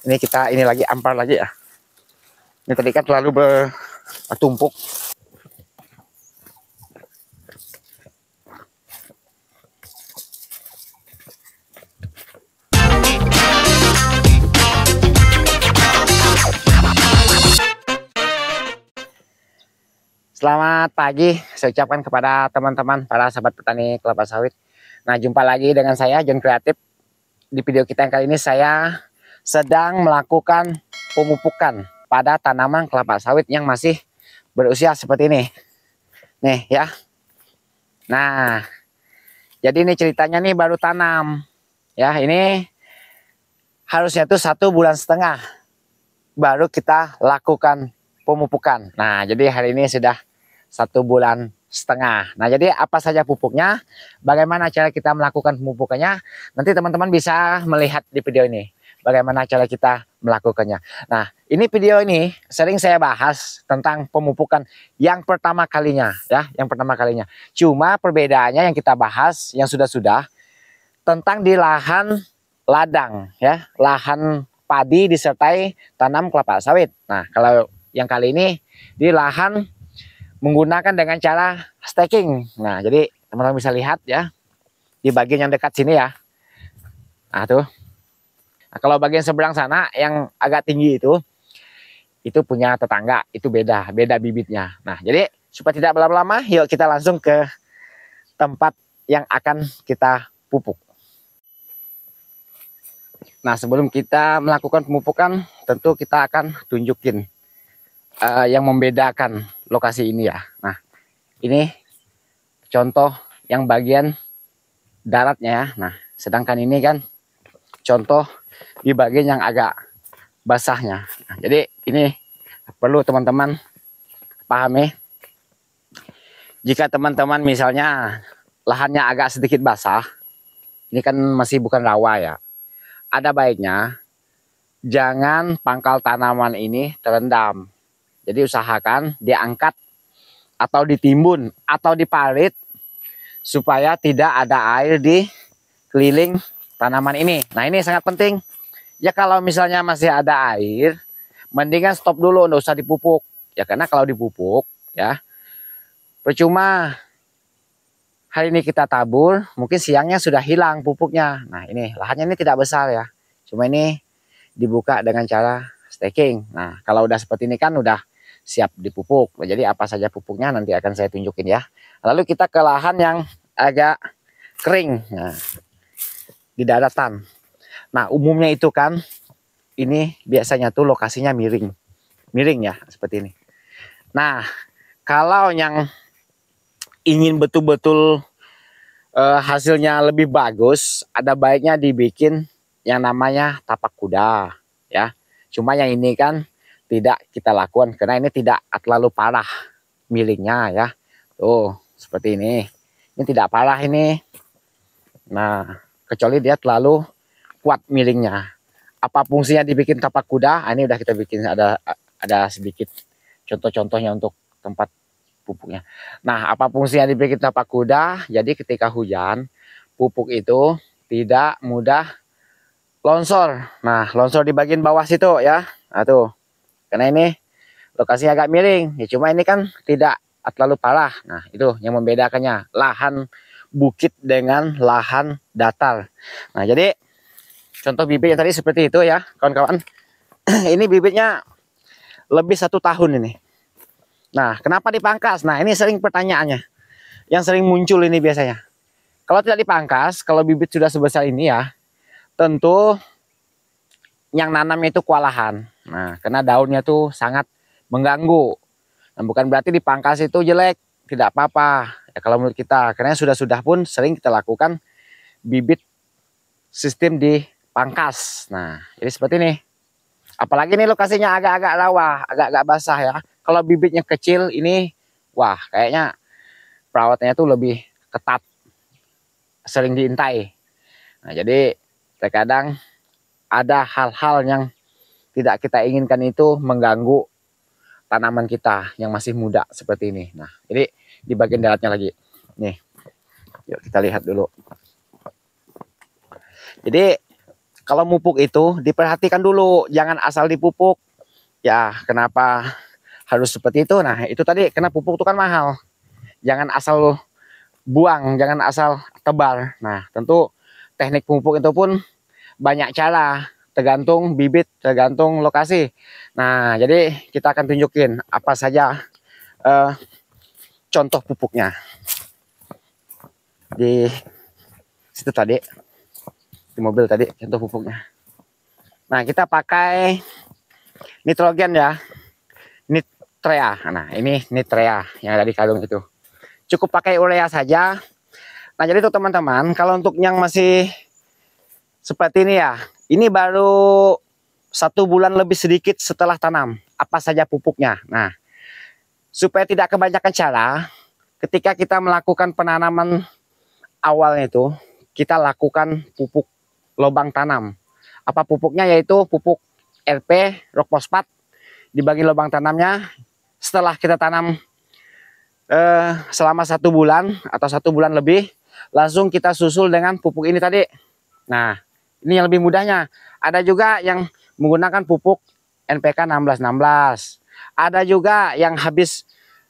Ini kita ini lagi ampar lagi ya. Ini tadi kan terlalu bertumpuk. Selamat pagi, saya ucapkan kepada teman-teman para sahabat petani kelapa sawit. Nah, jumpa lagi dengan saya John Kreatif. Di video kita yang kali ini saya sedang melakukan pemupukan pada tanaman kelapa sawit yang masih berusia seperti ini. Nih ya. Nah, jadi ini ceritanya nih baru tanam. Ya, ini harusnya tuh 1,5 bulan baru kita lakukan pemupukan. Nah, jadi hari ini sudah 1,5 bulan. Nah, jadi apa saja pupuknya, bagaimana cara kita melakukan pemupukannya, nanti teman-teman bisa melihat di video ini bagaimana cara kita melakukannya. Nah, ini video ini sering saya bahas tentang pemupukan yang pertama kalinya ya, yang pertama kalinya. Cuma perbedaannya yang kita bahas yang sudah-sudah tentang di lahan ladang ya, lahan padi disertai tanam kelapa sawit. Nah, kalau yang kali ini di lahan menggunakan dengan cara staking. Nah, jadi teman-teman bisa lihat ya di bagian yang dekat sini ya. Nah, tuh. Nah, kalau bagian seberang sana yang agak tinggi itu punya tetangga, itu beda bibitnya. Nah, jadi supaya tidak berlama-lama, yuk kita langsung ke tempat yang akan kita pupuk. Nah, sebelum kita melakukan pemupukan, tentu kita akan tunjukin yang membedakan lokasi ini ya. Nah, ini contoh yang bagian daratnya ya. Nah, sedangkan ini kan contoh di bagian yang agak basahnya. Nah, jadi ini perlu teman-teman pahami. Jika teman-teman misalnya lahannya agak sedikit basah, ini kan masih bukan rawa ya, ada baiknya jangan pangkal tanaman ini terendam. Jadi usahakan diangkat atau ditimbun atau diparit supaya tidak ada air di keliling tanaman ini. Nah, ini sangat penting. Ya, kalau misalnya masih ada air, mendingan stop dulu, nggak usah dipupuk. Ya, karena kalau dipupuk ya percuma. Hari ini kita tabur, mungkin siangnya sudah hilang pupuknya. Nah, ini lahannya ini tidak besar ya. Cuma ini dibuka dengan cara staking. Nah, kalau udah seperti ini kan udah siap dipupuk. Jadi apa saja pupuknya nanti akan saya tunjukin ya. Lalu kita ke lahan yang agak kering. Nah, di daratan. Nah, umumnya itu kan ini biasanya tuh lokasinya miring. Miring ya, seperti ini. Nah, kalau yang ingin betul-betul hasilnya lebih bagus, ada baiknya dibikin yang namanya tapak kuda ya. Cuma yang ini kan tidak kita lakukan karena ini tidak terlalu parah miringnya ya. Tuh, seperti ini. Ini tidak parah ini. Nah, kecuali dia terlalu kuat miringnya. Apa fungsinya dibikin tapak kuda? Ini udah kita bikin, ada sedikit contoh-contohnya untuk tempat pupuknya. Nah, apa fungsinya dibikin tapak kuda? Jadi ketika hujan, pupuk itu tidak mudah longsor. Nah, longsor di bagian bawah situ ya. Nah, tuh. Karena ini lokasinya agak miring. Ya, cuma ini kan tidak terlalu parah. Nah, itu yang membedakannya. Lahan bukit dengan lahan datar. Nah, jadi contoh bibit yang tadi seperti itu ya, kawan-kawan. Ini bibitnya lebih 1 tahun ini. Nah, kenapa dipangkas? Nah, ini sering pertanyaannya. Yang sering muncul ini biasanya. Kalau tidak dipangkas, kalau bibit sudah sebesar ini ya, tentu yang nanamnya itu kewalahan. Nah, karena daunnya tuh sangat mengganggu. Nah, bukan berarti dipangkas itu jelek, tidak apa-apa. Ya, kalau menurut kita, karena sudah-sudah pun sering kita lakukan bibit sistem dipangkas. Nah, jadi seperti ini. Apalagi ini lokasinya agak-agak rawa, agak-agak basah ya. Kalau bibitnya kecil ini, wah kayaknya perawatannya tuh lebih ketat, sering diintai. Nah, jadi terkadang ada hal-hal yang tidak kita inginkan itu mengganggu tanaman kita yang masih muda seperti ini. Nah, jadi di bagian daratnya lagi. Nih, yuk kita lihat dulu. Jadi kalau mupuk itu diperhatikan dulu, jangan asal dipupuk. Ya, kenapa harus seperti itu? Nah, itu tadi karena pupuk itu kan mahal. Jangan asal buang, jangan asal tebar. Nah, tentu teknik pupuk itu pun banyak cara, tergantung bibit, tergantung lokasi. Nah, jadi kita akan tunjukin apa saja contoh pupuknya di situ tadi, di mobil tadi contoh pupuknya. Nah, kita pakai nitrogen ya, nitrea. Nah, ini nitrea yang ada di kalung itu. Cukup pakai urea saja. Nah, jadi tuh teman-teman, kalau untuk yang masih seperti ini ya, ini baru 1 bulan lebih sedikit setelah tanam. Apa saja pupuknya? Nah, supaya tidak kebanyakan cara, ketika kita melakukan penanaman awalnya itu, kita lakukan pupuk lubang tanam. Apa pupuknya? Yaitu pupuk RP, rock fosfat, dibagi lubang tanamnya. Setelah kita tanam selama 1 bulan atau 1 bulan lebih, langsung kita susul dengan pupuk ini tadi. Nah, ini yang lebih mudahnya. Ada juga yang menggunakan pupuk NPK 1616. Ada juga yang habis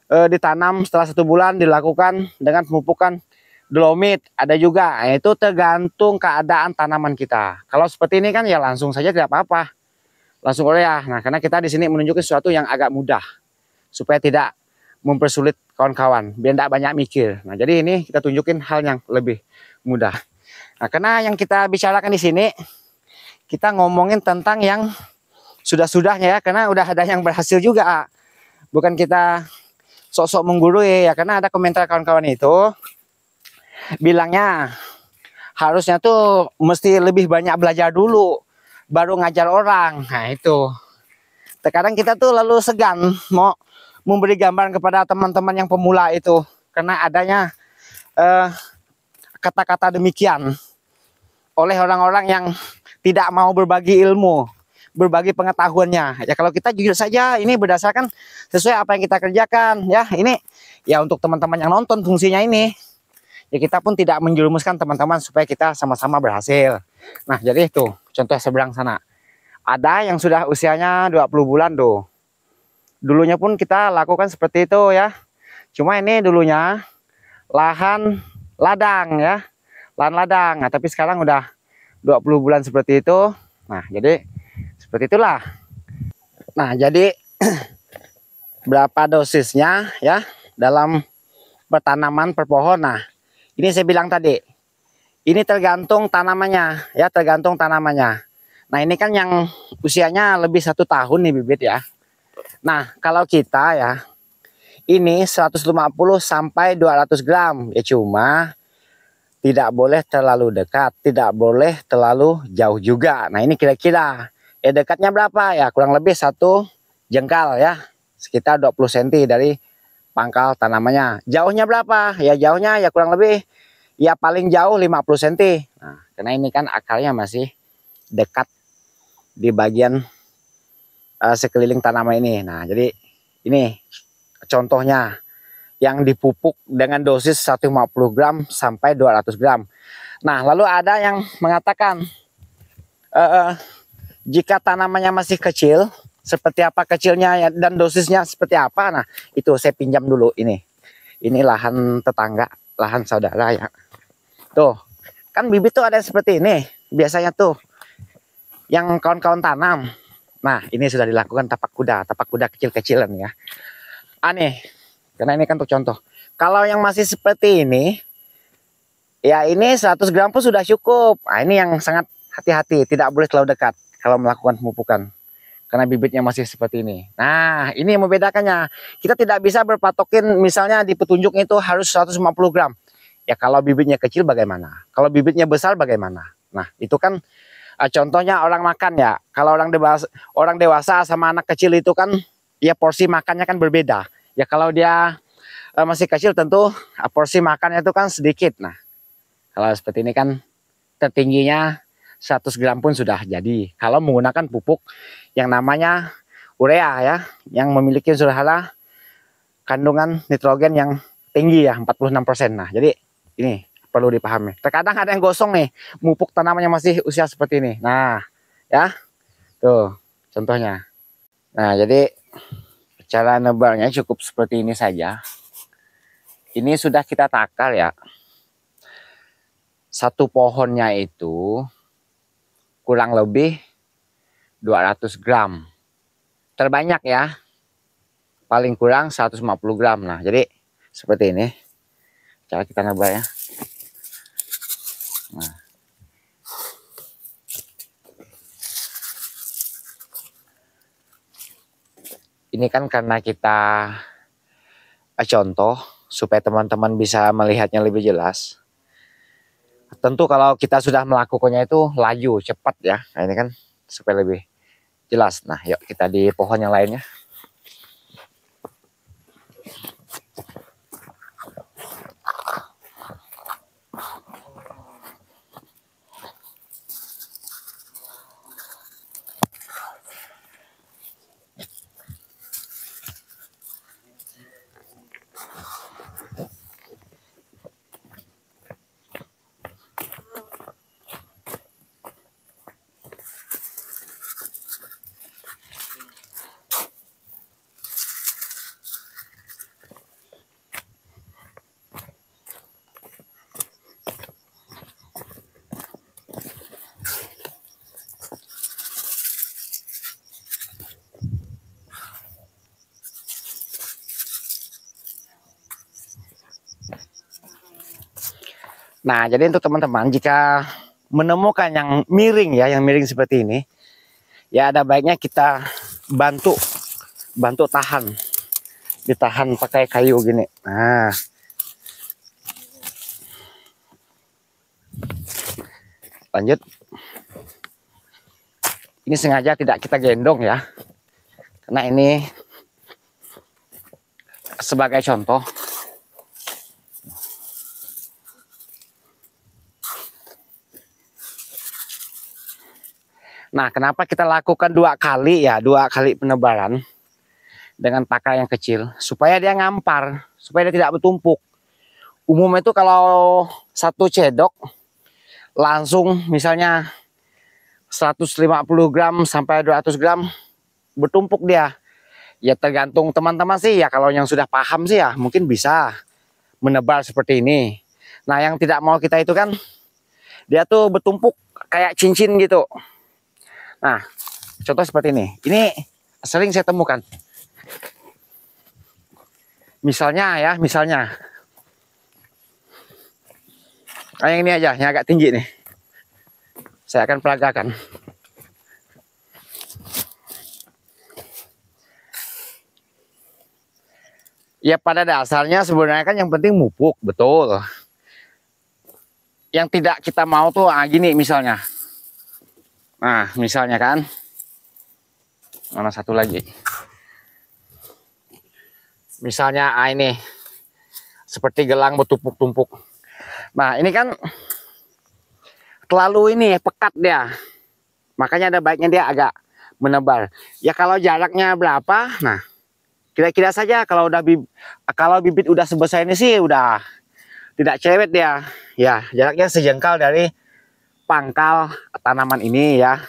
ditanam setelah 1 bulan dilakukan dengan pemupukan dolomit. Ada juga, itu tergantung keadaan tanaman kita. Kalau seperti ini kan ya langsung saja tidak apa-apa, langsung urea. Nah, karena kita di sini menunjukkan sesuatu yang agak mudah supaya tidak mempersulit kawan-kawan, biar tidak banyak mikir. Nah, jadi ini kita tunjukin hal yang lebih mudah. Nah, karena yang kita bicarakan di sini, kita ngomongin tentang yang sudah-sudahnya ya, karena udah ada yang berhasil juga. Bukan kita sok-sok menggurui ya, karena ada komentar kawan-kawan itu bilangnya harusnya tuh mesti lebih banyak belajar dulu baru ngajar orang. Nah, itu terkadang kita tuh lalu segan mau memberi gambaran kepada teman-teman yang pemula itu, karena adanya kata-kata demikian oleh orang-orang yang tidak mau berbagi ilmu, berbagi pengetahuannya. Ya, kalau kita jujur saja, ini berdasarkan sesuai apa yang kita kerjakan ya. Ini ya untuk teman-teman yang nonton fungsinya ini. Ya, kita pun tidak menjerumuskan teman-teman supaya kita sama-sama berhasil. Nah, jadi itu contoh seberang sana. Ada yang sudah usianya 20 bulan tuh. Dulunya pun kita lakukan seperti itu ya. Cuma ini dulunya lahan ladang ya. Lahan ladang. Nah, tapi sekarang udah 20 bulan seperti itu. Nah, jadi seperti itulah. Nah, jadi berapa dosisnya ya dalam pertanaman per pohon. Nah, ini saya bilang tadi, ini tergantung tanamannya ya, tergantung tanamannya. Nah, ini kan yang usianya lebih 1 tahun nih bibit ya. Nah, kalau kita ya, ini 150 sampai 200 gram ya, cuma tidak boleh terlalu dekat, tidak boleh terlalu jauh juga. Nah, ini kira-kira ya dekatnya berapa ya, kurang lebih 1 jengkal ya, sekitar 20 cm dari pangkal tanamannya. Jauhnya berapa? Ya jauhnya ya kurang lebih ya paling jauh 50 cm. Nah, karena ini kan akarnya masih dekat di bagian sekeliling tanaman ini. Nah, jadi ini contohnya yang dipupuk dengan dosis 150 gram sampai 200 gram. Nah, lalu ada yang mengatakan jika tanamannya masih kecil, seperti apa kecilnya dan dosisnya seperti apa. Nah, itu saya pinjam dulu ini. Ini lahan tetangga, lahan saudara ya. Tuh, kan bibit tuh ada seperti ini. Biasanya tuh yang kawan-kawan tanam. Nah, ini sudah dilakukan tapak kuda kecil-kecilan ya. Aneh, karena ini kan untuk contoh. Kalau yang masih seperti ini, ya ini 100 gram pun sudah cukup. Nah, ini yang sangat hati-hati, tidak boleh terlalu dekat kalau melakukan pemupukan. Karena bibitnya masih seperti ini. Nah, ini yang membedakannya. Kita tidak bisa berpatokin misalnya di petunjuk itu harus 150 gram. Ya, kalau bibitnya kecil bagaimana? Kalau bibitnya besar bagaimana? Nah, itu kan contohnya orang makan ya. Kalau orang dewasa sama anak kecil itu kan ya porsi makannya kan berbeda. Ya, kalau dia masih kecil tentu porsi makannya itu kan sedikit. Nah, kalau seperti ini kan tertingginya 100 gram pun sudah jadi. Kalau menggunakan pupuk yang namanya urea ya, yang memiliki unsur kandungan nitrogen yang tinggi ya, 46%. Nah, jadi ini perlu dipahami. Terkadang ada yang gosong nih, mupuk tanamannya masih usia seperti ini. Nah, ya, tuh contohnya. Nah, jadi cara nebarnya cukup seperti ini saja. Ini sudah kita takar ya. Satu pohonnya itu kurang lebih 200 gram. Terbanyak ya. Paling kurang 150 gram. Nah, jadi seperti ini cara kita nebar ya. Nah. Ini kan karena kita contoh supaya teman-teman bisa melihatnya lebih jelas. Tentu kalau kita sudah melakukannya itu laju, cepat ya. Nah, ini kan supaya lebih jelas. Nah, yuk kita di pohon yang lainnya. Nah, jadi untuk teman-teman jika menemukan yang miring ya, yang miring seperti ini, ya ada baiknya kita bantu tahan, ditahan pakai kayu gini. Nah, lanjut. Ini sengaja tidak kita gendong ya, karena ini sebagai contoh. Nah, kenapa kita lakukan 2 kali ya, 2 kali penebaran dengan takar yang kecil, supaya dia ngampar, supaya dia tidak bertumpuk. Umumnya itu kalau satu cedok langsung misalnya 150 gram sampai 200 gram bertumpuk dia. Ya tergantung teman-teman sih ya, kalau yang sudah paham sih ya mungkin bisa menebar seperti ini. Nah, yang tidak mau kita itu kan dia tuh bertumpuk kayak cincin gitu. Nah, contoh seperti ini. Ini sering saya temukan. Misalnya ya, misalnya. Kayak ini aja, yang agak tinggi nih. Saya akan peragakan. Ya pada dasarnya sebenarnya kan yang penting mupuk, betul. Yang tidak kita mau tuh gini misalnya. Nah, misalnya kan. Mana satu lagi. Misalnya ini seperti gelang bertumpuk-tumpuk. Nah, ini kan terlalu ini pekat dia. Makanya ada baiknya dia agak menebar. Ya kalau jaraknya berapa? Nah, kira-kira saja kalau bibit udah sebesar ini sih udah tidak cerewet dia. Ya, jaraknya sejengkal dari pangkal tanaman ini ya,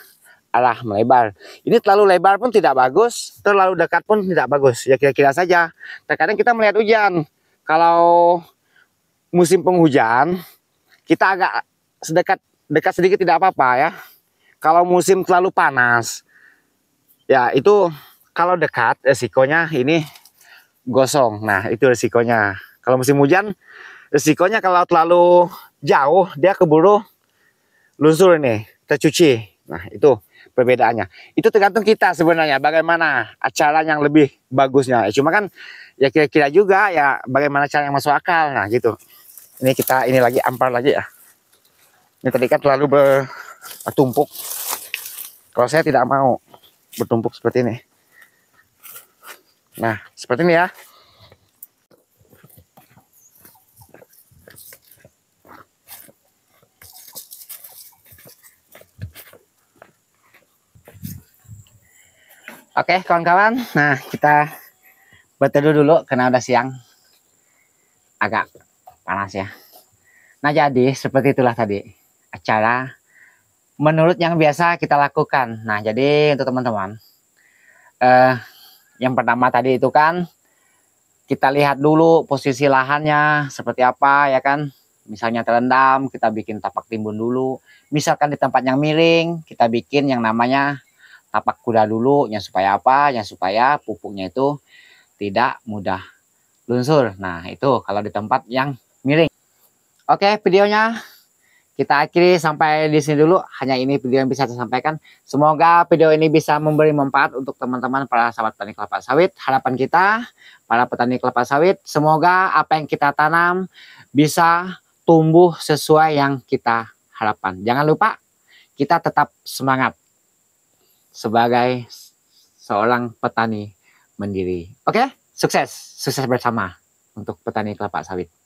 arah melebar. Ini terlalu lebar pun tidak bagus, terlalu dekat pun tidak bagus. Ya kira-kira saja. Terkadang kita melihat hujan. Kalau musim penghujan, kita agak dekat sedikit tidak apa-apa ya. Kalau musim terlalu panas, ya itu kalau dekat resikonya ini gosong. Nah, itu resikonya. Kalau musim hujan, resikonya kalau terlalu jauh dia keburu lunsur ini, tercuci. Nah, itu perbedaannya. Itu tergantung kita sebenarnya bagaimana acara yang lebih bagusnya. Cuma kan ya kira-kira juga ya bagaimana cara yang masuk akal. Nah, gitu. Ini lagi ampar lagi ya. Ini tadi kan terlalu bertumpuk. Kalau saya tidak mau bertumpuk seperti ini. Nah, seperti ini ya. Oke, kawan-kawan. Nah, kita berteduh dulu karena udah siang. Agak panas ya. Nah, jadi seperti itulah tadi acara menurut yang biasa kita lakukan. Nah, jadi untuk teman-teman, yang pertama tadi itu kan kita lihat dulu posisi lahannya seperti apa ya kan. Misalnya terendam, kita bikin tapak timbun dulu. Misalkan di tempat yang miring, kita bikin yang namanya tapak kuda dulu. Yang supaya apa? Yang supaya pupuknya itu tidak mudah lunsur. Nah, itu kalau di tempat yang miring. Oke, videonya kita akhiri sampai di sini dulu. Hanya ini video yang bisa saya sampaikan. Semoga video ini bisa memberi manfaat untuk teman-teman para sahabat petani kelapa sawit. Harapan kita, para petani kelapa sawit, semoga apa yang kita tanam bisa tumbuh sesuai yang kita harapkan. Jangan lupa, kita tetap semangat sebagai seorang petani mandiri. Oke, sukses. Sukses bersama untuk petani kelapa sawit.